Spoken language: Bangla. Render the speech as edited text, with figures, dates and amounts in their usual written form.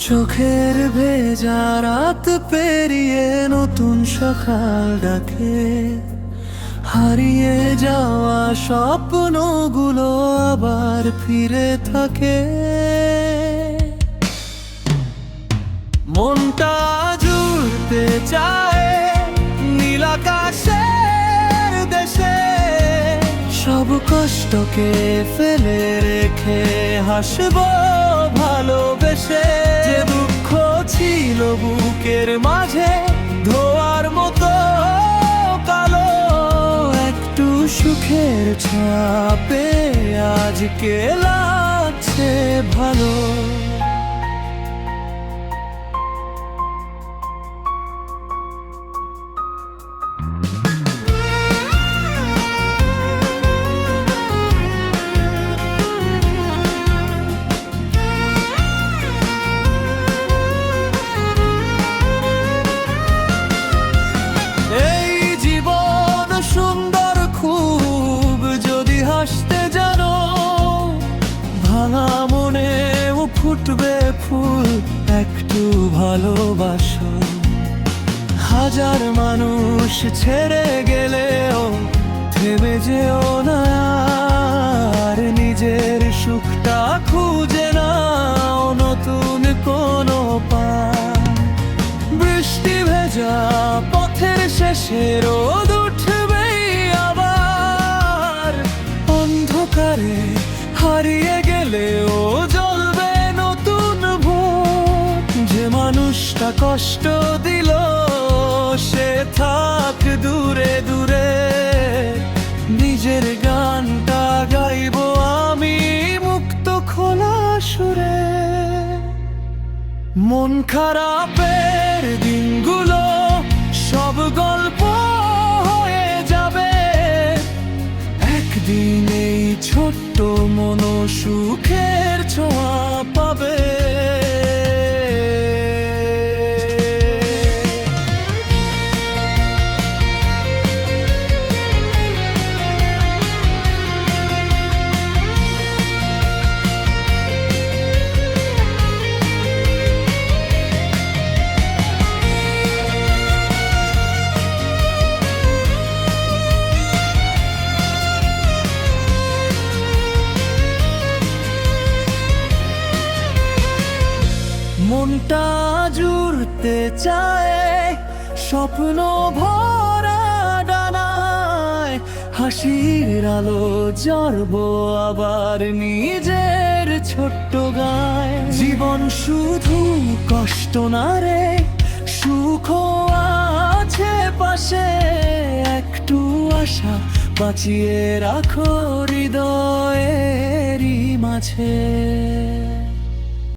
চোখের ভেজা রাত পেরিয়ে নতুন সকাল ডাকে, হারিয়ে যাওয়া স্বপ্নগুলো আবার ফিরে থাকে। মনটা জুড়তে চায় নীল আকাশের দেশে, সব কষ্টকে ফেলে রেখে হাসবো ভালোবেসে। যে দুঃখ ছিল বুকের মাঝে ধোয়ার মতো কালো, একটু সুখের ছাপে আজকে লাগছে ভালো। ভাঙা মনেও ফুটবে ফুল, একটু ভালোবাসো। হাজার মানুষ ছেড়ে গেলেও থেমে যেও না, আর নিজের সুখটা খুঁজে নাও নতুন কোনো পথ। বৃষ্টি ভেজা পথের শেষে রোদ উঠবেই আবার, অন্ধকারে হারিয়ে গেলেও জ্বলবে নতুন ভোর। যে মানুষটা কষ্ট দিল সে থাক দূরে দূরে, নিজের গানটা গাইবো আমি মুক্ত খোলা সুরে। মন খারাপের দিনগুলো সব গল্প হয়ে যাবে, একদিন এই ছোট্ট মন সুখের ছোঁয়া পাবে। মনটা জুড়তে চায় স্বপ্ন ভরা ডানায়, হাসির আলো জ্বলবো আবার নিজের ছোট্ট গায়। জীবন শুধু কষ্ট না রে, সুখও আছে পাশে, একটু আশা বাঁচিয়ে রাখো হৃদয়েরই মাঝে।